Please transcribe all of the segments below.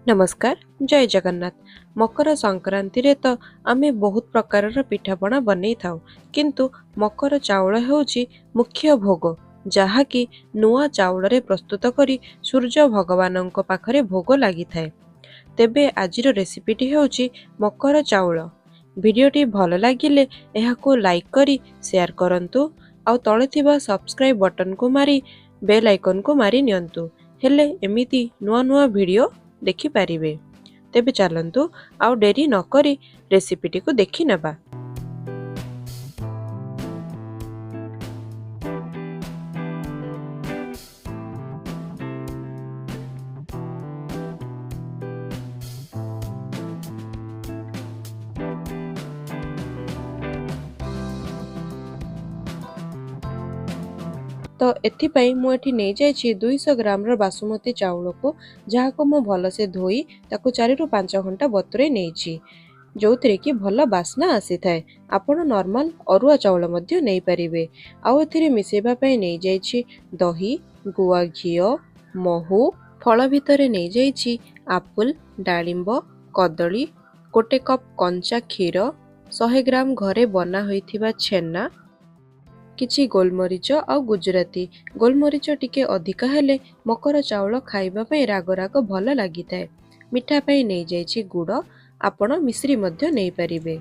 नमस्कार जय जगन्नाथ। मकर संक्रांति रे तो आमे बहुत प्रकार पिठापଣା बनै थाउ किंतु मकर चाउल हेउची मुख्य भोग जहाँकि नुआ चाउल रे प्रस्तुत करी सूर्य भगवानଙ୍କ पाखरे भोग लागि थाए। तेबे आजिर रेसिपीटी हेउची मकर चाउल। भिडियोटी भल लागिले एहाको लाइक करी शेयर करंतु आउ तळे थिबा सब्सक्राइब बटन को मारी बेल आइकन को मारी नियंतु हेले एमिति नुआ नुआ वीडियो देखि पारिबे। तेबे चलंतु आउ डेरी न करी रेसिपीटी को देखि नबा। तो एथिपाई मु एठी नै जाइछि 200 ग्राम रो बासुमती चाउल को जहाको मु भल से धोई ताकू 4 रु 5 घंटा बतुरे नेछि जोथरे कि भल बास्ना आसी थाए। आपण नॉर्मल अरुआ चाउल मध्य नै परिबे। आउ एथिरे मिसेबा पई नै जाइछि दही, गुआ घियो, महू, फल भितरे नै जाइछि आपुल, डालिंब, कदली, गोटे कप कंचा क्षीर, 100 ग्राम घरे बना होइथिबा छेना, किछि गोलमरीच आउ गुजराती। गोलमरीच टिके अधिका हेले मकर चाउल खाइबा पई राग राग भल लागि थाए। मिठा पई नै जाइछि गुड़, आपण मिश्री मध्य नै परिबे।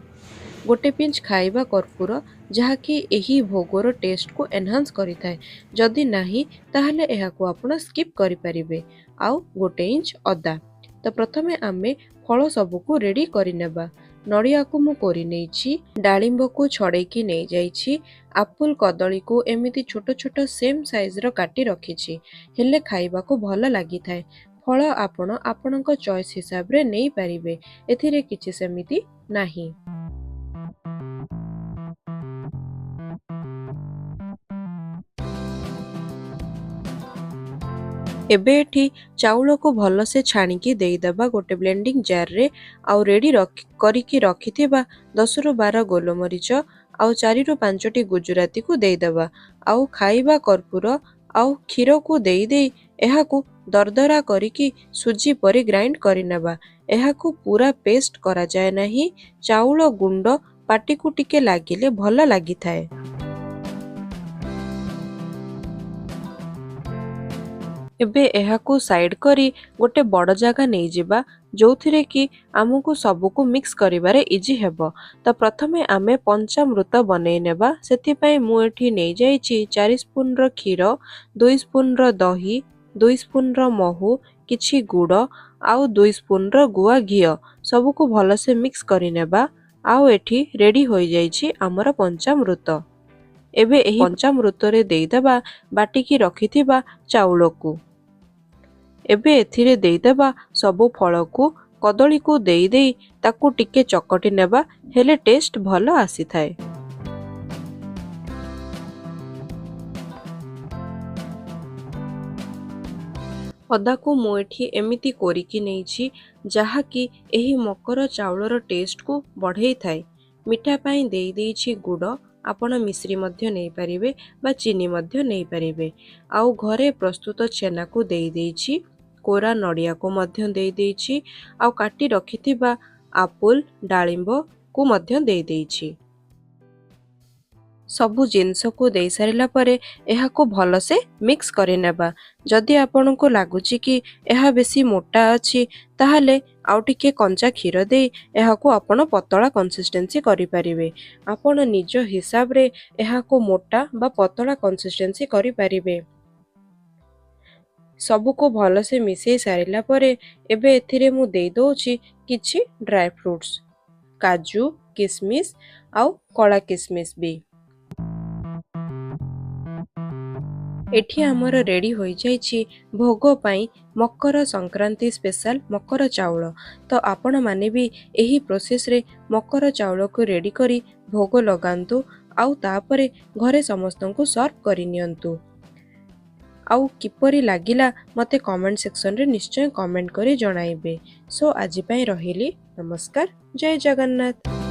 गोटे पिंच खाइबा कर्पूर जहाँकि एही भोगर टेस्ट को एनहांस करि थाए। जदि नाही ताहले एहाको आपण स्किप करि परिबे। आउ गोटे इंच अदा। तो प्रथमे आमे फल सबको रेडी करि नेबा। नड़िया को मु कोरि नेछि, डालिंब को छड़े की नै जाइछि, आपुल कदली को एमिति छोट छोट सेम साइज रो काटी रखिछि हेले खाइबा को भल लागि थाए। फल आपण आपणक चॉइस हिसाब रे नै परिबे, एथिरे किछि सेमिति नाही। एबे एठी चाउल को भल से छाणिकी देइदबा गोटे ब्लेंडिंग जार रे। आउ रेडी करिकी रखिथिबा 10 रु 12 गोलमरीच आउ 4 रु 5 टी गुजराती को देइदबा। आउ खाइबा कर्पूर आउ क्षीर को देई देई एहाकू दरदरा करिकी सुजी परि ग्राइंड करि नेबा। एहाकू पूरा पेस्ट करा जाय नाही, चाउल गुंड पाटी को टिके लागिले भल लागि थाए। एबे एहाकू साइड करी गोटे बड़ जगह नहीं जिबा जोथिरे कि आमको सबको मिक्स करिबारे इजी हेबो। तो प्रथमे आमे पंचामृत बनै नेबा। सेथि पई मु एठी नै जाइछि 4 स्पून रो क्षीर, 2 स्पून रो दही, 2 स्पून रो महू, किछि गुड़ आउ 2 स्पून रो गुआ घियो सबको भल से मिक्स करि नेबा। आउ एठी रेडी होई जाइछि हमर पंचामृत। एबे एही पंचामृत रे देइदबा बाटिकी रखिथिबा चाउल को। एबे एथिरे देइदबा सबु फल को, कदली को देई देई ताकू टिके चकटी नेबा हेले टेस्ट भल आसी थाए। अदा को मु एठी एमिति कोरिकी नेछि जहाँकि एही मकर चाउलर टेस्ट को बढ़ेई थाए। मिठा पाई देई देइछि गुड़, आपण मिश्री मध्य नै परिबे बा चीनी मध्य नै परिबे। आउ घरे प्रस्तुत छेना को देई देइछि, कोरा नड़िया को मध्य देई देइछि, आउ काटी रखिथिबा आपुल, डालिंब को मध्य देई देइछि। सबु जिनस को देई सारिला परे एहाको भल से मिक्स करि नेबा। जदि आपन को लागुछि कि एहा बेसी मोटा अछि ताहाले आउ टिके कंचा क्षीर देई एहाको आपण पतला कंसिस्टेंसी करि परिबे। आपण निज हिसाब रे एहाको मोटा बा पतला कंसिस्टेंसी करि परिबे। सबु को भल से मिसई सारिला परे एबे एथिरे मु देई दोछि किछि ड्राई फ्रूट्स, काजू, किसमिस आउ कला किसमिस भी। एठी हमर रेडी होई जाइछि भोग पाई मकर संक्रांति स्पेशल मकर चाउल। तो आपण माने भी एही प्रोसेस रे मकर चाउल को रेडी करी भोग लगांतु आउ तापरे घरे समस्तन को सर्व करि नियंतु। आउ किपरि लागिला मते कमेंट सेक्शन रे निश्चय कमेंट करी जणाइबे। सो आजि पई रहिली, नमस्कार, जय जगन्नाथ।